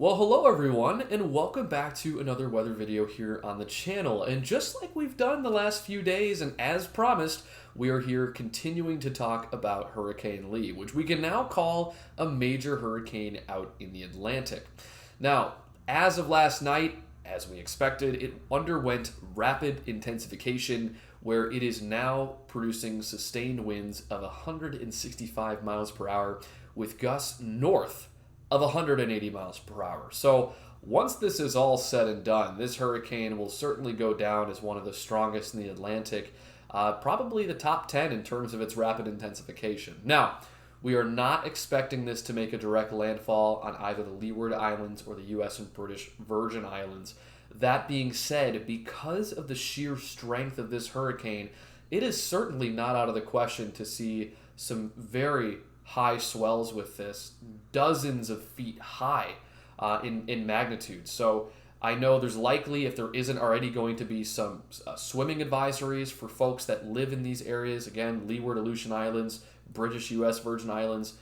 Well, hello everyone, and welcome back to another weather video here on the channel. And just like we've done the last few days, and as promised, we are here continuing to talk about Hurricane Lee, which we can now call a major hurricane out in the Atlantic. Now, as of last night, as we expected, it underwent rapid intensification, where it is now producing sustained winds of 165 miles per hour with gusts north of 180 miles per hour. So once this is all said and done, this hurricane will certainly go down as one of the strongest in the Atlantic, probably the top 10 in terms of its rapid intensification. Now, we are not expecting this to make a direct landfall on either the Leeward Islands or the U.S. and British Virgin Islands. That being said, because of the sheer strength of this hurricane, it is certainly not out of the question to see some very high swells with this, dozens of feet high in magnitude. So I know there's likely, if there isn't already, going to be some swimming advisories for folks that live in these areas. Again, Leeward Aleutian Islands, British U.S. Virgin Islands.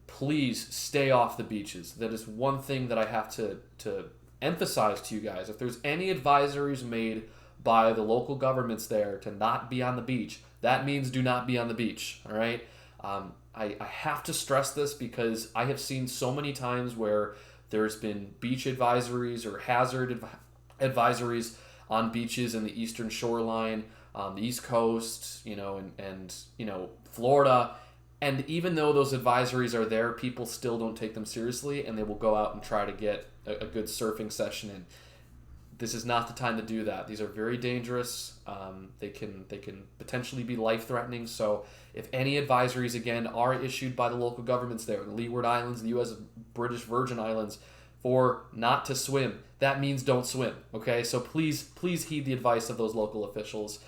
Please stay off the beaches. That is one thing that I have to emphasize to you guys. If there's any advisories made by the local governments there to not be on the beach, that means do not be on the beach, all right? I have to stress this because I have seen so many times where there's been beach advisories or hazard advisories on beaches in the eastern shoreline, the East Coast, and Florida. And even though those advisories are there, people still don't take them seriously, and they will go out and try to get a good surfing session in. This is not the time to do that. These are very dangerous. They can potentially be life-threatening. So if any advisories, again, are issued by the local governments there, the Leeward Islands, the U.S. British Virgin Islands, for not to swim, that means don't swim, okay? So please heed the advice of those local officials.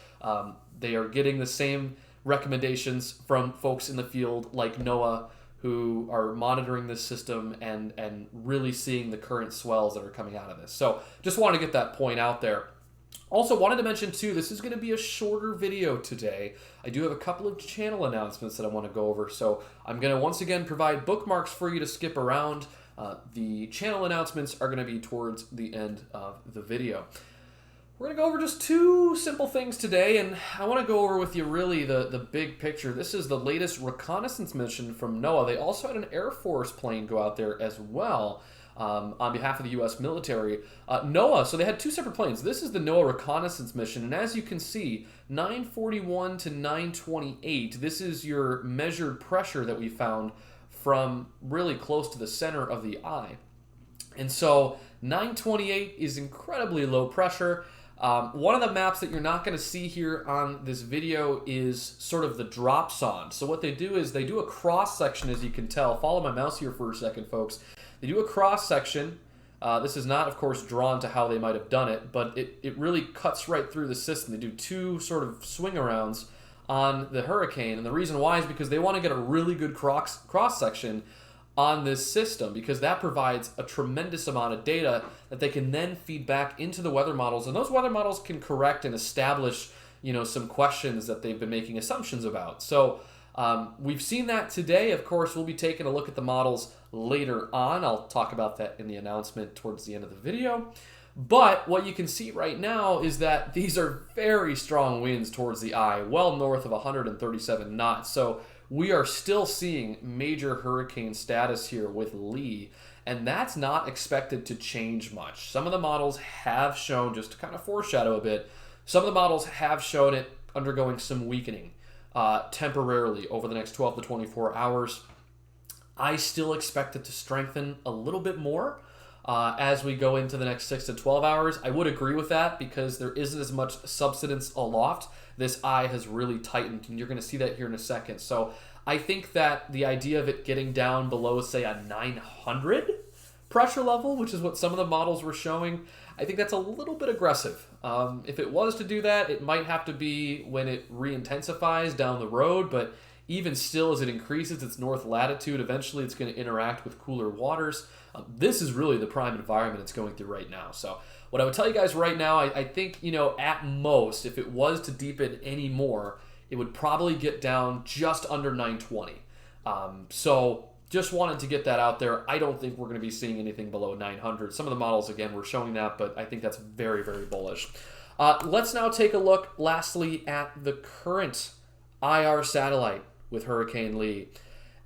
They are getting the same recommendations from folks in the field like NOAA, who are monitoring this system and really seeing the current swells that are coming out of this. So just want to get that point out there. Also wanted to mention too, this is going to be a shorter video today. I do have a couple of channel announcements that I want to go over. So I'm going to once again provide bookmarks for you to skip around. The channel announcements are going to be towards the end of the video. We're going to go over just two simple things today, and I want to go over with you really the big picture. This is the latest reconnaissance mission from NOAA. They also had an Air Force plane go out there as well on behalf of the U.S. military. NOAA, so they had two separate planes. This is the NOAA reconnaissance mission, and as you can see, 941 to 928, this is your measured pressure that we found from really close to the center of the eye. And so 928 is incredibly low pressure. One of the maps that you're not going to see here on this video is sort of the drop zone. So what they do is they do a cross section, as you can tell. Follow my mouse here for a second, folks. They do a cross section. This is not, of course, drawn to how they might have done it, but it really cuts right through the system. They do two sort of swing arounds on the hurricane, and the reason why is because they want to get a really good cross section on this system, because that provides a tremendous amount of data that they can then feed back into the weather models, and those weather models can correct and establish some questions that they've been making assumptions about. So we've seen that today. Of course, we'll be taking a look at the models later on. I'll talk about that in the announcement towards the end of the video. But what you can see right now is that these are very strong winds towards the eye, well north of 137 knots. So we are still seeing major hurricane status here with Lee, and that's not expected to change much. Some of the models have shown, just to kind of foreshadow a bit, some of the models have shown it undergoing some weakening temporarily over the next 12 to 24 hours. I still expect it to strengthen a little bit more as we go into the next 6 to 12 hours. I would agree with that because there isn't as much subsidence aloft. This eye has really tightened, and you're going to see that here in a second. So I think that the idea of it getting down below, say, a 900 pressure level, which is what some of the models were showing, I think that's a little bit aggressive. If it was to do that, it might have to be when it re-intensifies down the road, but even still, as it increases its north latitude, eventually it's going to interact with cooler waters. This is really the prime environment it's going through right now. So what I would tell you guys right now, I think, at most, if it was to deepen any more, it would probably get down just under 920. So just wanted to get that out there. I don't think we're going to be seeing anything below 900. Some of the models, again, were showing that, but I think that's very, very bullish. Let's now take a look, lastly, at the current IR satellite with Hurricane Lee.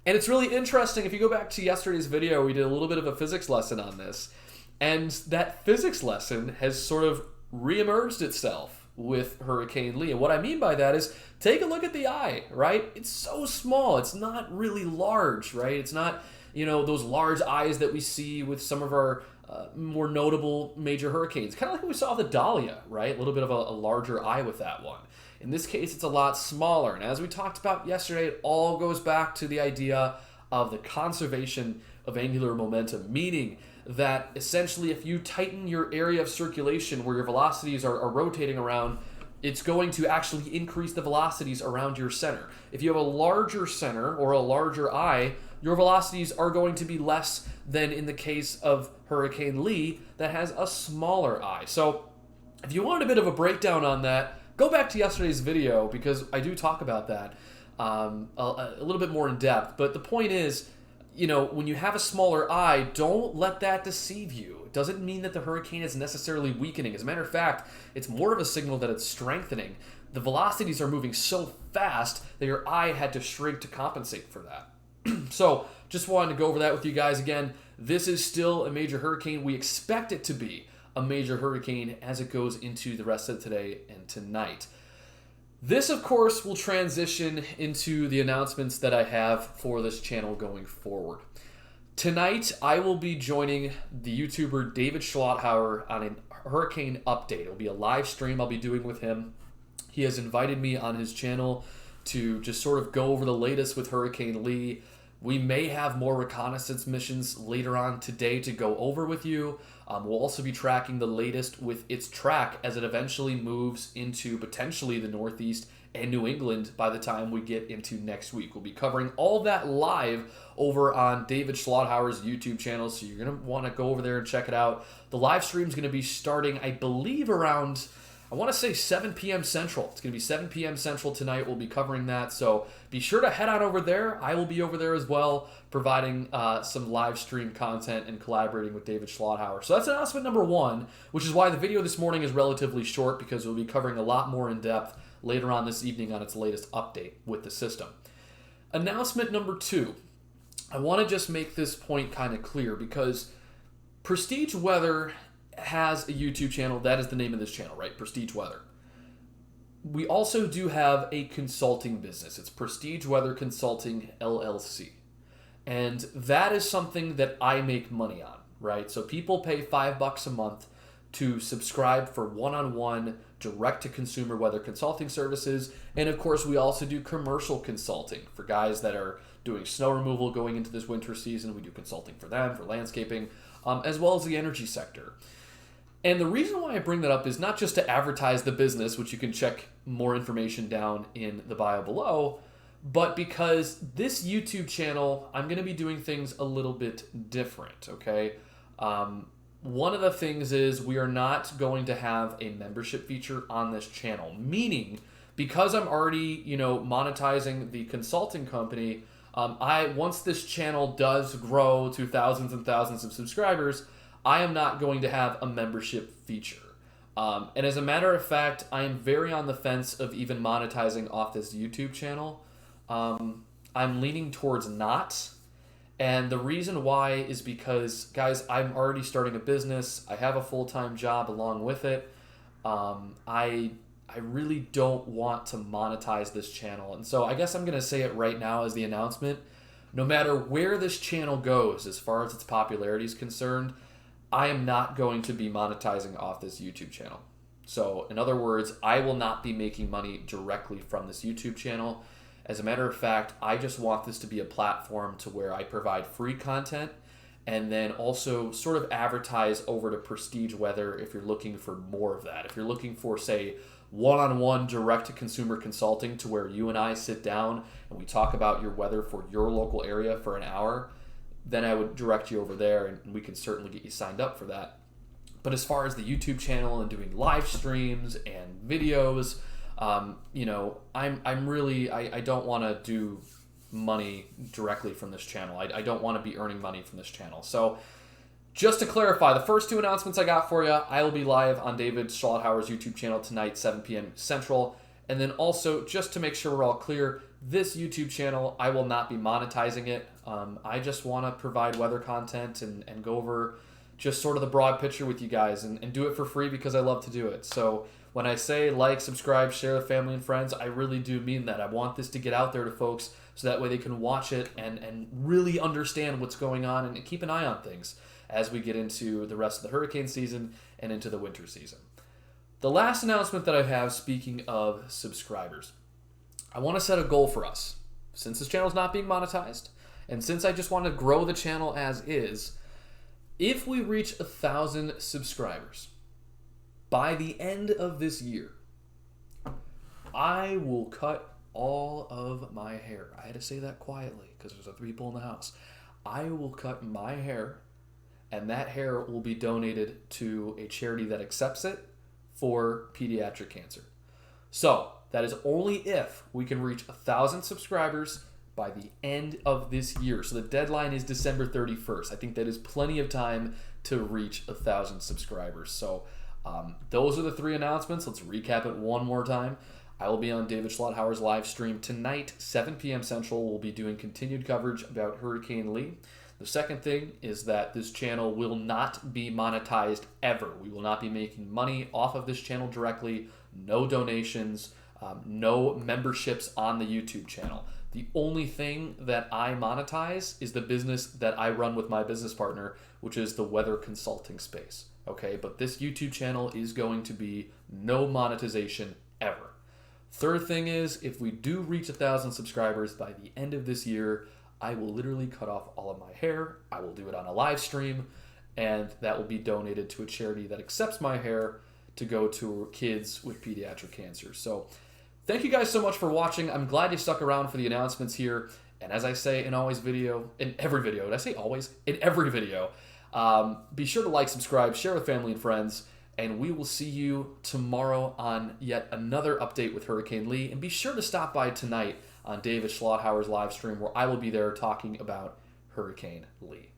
And it's really interesting. If you go back to yesterday's video, we did a little bit of a physics lesson on this. And that physics lesson has sort of reemerged itself with Hurricane Lee. And what I mean by that is, take a look at the eye, right? It's so small. It's not really large, right? It's not, those large eyes that we see with some of our more notable major hurricanes. Kind of like what we saw with the Dahlia, right? A little bit of a larger eye with that one. In this case, it's a lot smaller. And as we talked about yesterday, it all goes back to the idea of the conservation of angular momentum, meaning that essentially if you tighten your area of circulation where your velocities are rotating around, it's going to actually increase the velocities around your center. If you have a larger center or a larger eye, your velocities are going to be less than in the case of Hurricane Lee that has a smaller eye. So if you want a bit of a breakdown on that, go back to yesterday's video because I do talk about that a little bit more in depth. But the point is, when you have a smaller eye, don't let that deceive you. It doesn't mean that the hurricane is necessarily weakening. As a matter of fact, it's more of a signal that it's strengthening. The velocities are moving so fast that your eye had to shrink to compensate for that. So just wanted to go over that with you guys again. This is still a major hurricane. We expect it to be a major hurricane as it goes into the rest of today and tonight. This, of course, will transition into the announcements that I have for this channel going forward. Tonight, I will be joining the YouTuber David Schlotthauer on a hurricane update. It'll be a live stream I'll be doing with him. He has invited me on his channel to just sort of go over the latest with Hurricane Lee. We may have more reconnaissance missions later on today to go over with you. We'll also be tracking the latest with its track as it eventually moves into potentially the Northeast and New England by the time we get into next week. We'll be covering all that live over on David Schlotthauer's YouTube channel, so you're going to want to go over there and check it out. The live stream is going to be starting, I believe, around, I want to say 7 p.m. Central. It's going to be 7 p.m. Central tonight. We'll be covering that, so be sure to head on over there. I will be over there as well, providing some live stream content and collaborating with David Schlotthauer. So that's announcement number one, which is why the video this morning is relatively short, because we'll be covering a lot more in depth later on this evening on its latest update with the system. Announcement number two. I want to just make this point kind of clear because Prestige Weather has a YouTube channel. That is the name of this channel, right? Prestige Weather. We also do have a consulting business. It's Prestige Weather Consulting LLC. And that is something that I make money on, right? So people pay $5 a month to subscribe for one-on-one direct-to-consumer weather consulting services. And of course, we also do commercial consulting for guys that are doing snow removal going into this winter season. We do consulting for them, for landscaping, as well as the energy sector. And the reason why I bring that up is not just to advertise the business, which you can check more information down in the bio below, but because this YouTube channel, I'm going to be doing things a little bit different, okay? One of the things is we are not going to have a membership feature on this channel, meaning because I'm already, monetizing the consulting company, once this channel does grow to thousands and thousands of subscribers, I am not going to have a membership feature. And as a matter of fact, I am very on the fence of even monetizing off this YouTube channel. I'm leaning towards not. And the reason why is because, guys, I'm already starting a business. I have a full-time job along with it. I really don't want to monetize this channel. And so I guess I'm going to say it right now as the announcement. No matter where this channel goes, as far as its popularity is concerned, I am not going to be monetizing off this YouTube channel. So in other words, I will not be making money directly from this YouTube channel. As a matter of fact, I just want this to be a platform to where I provide free content and then also sort of advertise over to Prestige Weather if you're looking for more of that. If you're looking for, say, one-on-one direct-to-consumer consulting to where you and I sit down and we talk about your weather for your local area for an hour, then I would direct you over there and we can certainly get you signed up for that. But as far as the YouTube channel and doing live streams and videos, I'm really, I don't want to do money directly from this channel. I don't want to be earning money from this channel. So just to clarify, the first 2 announcements I got for you, I will be live on David Schlotthauer's YouTube channel tonight, 7 p.m. Central. And then also, just to make sure we're all clear, this YouTube channel, I will not be monetizing it. I just want to provide weather content and go over just sort of the broad picture with you guys and do it for free because I love to do it. So when I say like, subscribe, share with family and friends, I really do mean that. I want this to get out there to folks so that way they can watch it and really understand what's going on and keep an eye on things as we get into the rest of the hurricane season and into the winter season. The last announcement that I have, speaking of subscribers, I want to set a goal for us. Since this channel is not being monetized, and since I just want to grow the channel as is, if we reach 1,000 subscribers by the end of this year, I will cut all of my hair. I had to say that quietly because there's other people in the house. I will cut my hair, and that hair will be donated to a charity that accepts it for pediatric cancer. So that is only if we can reach 1,000 subscribers by the end of this year. So the deadline is December 31st. I think that is plenty of time to reach 1,000 subscribers. So those are the 3 announcements. Let's recap it one more time. I will be on David Schlotthauer's live stream tonight, 7 p.m. Central. We'll be doing continued coverage about Hurricane Lee. The second thing is that this channel will not be monetized ever. We will not be making money off of this channel directly. No donations, no memberships on the YouTube channel. The only thing that I monetize is the business that I run with my business partner, which is the weather consulting space. Okay, but this YouTube channel is going to be no monetization ever. Third thing is, if we do reach 1,000 subscribers by the end of this year, I will literally cut off all of my hair. I will do it on a live stream, and that will be donated to a charity that accepts my hair to go to kids with pediatric cancer. So thank you guys so much for watching. I'm glad you stuck around for the announcements here. And as I say in every video, did I say always? In every video, be sure to like, subscribe, share with family and friends, and we will see you tomorrow on yet another update with Hurricane Lee. And be sure to stop by tonight on David Schlotthauer's live stream, where I will be there talking about Hurricane Lee.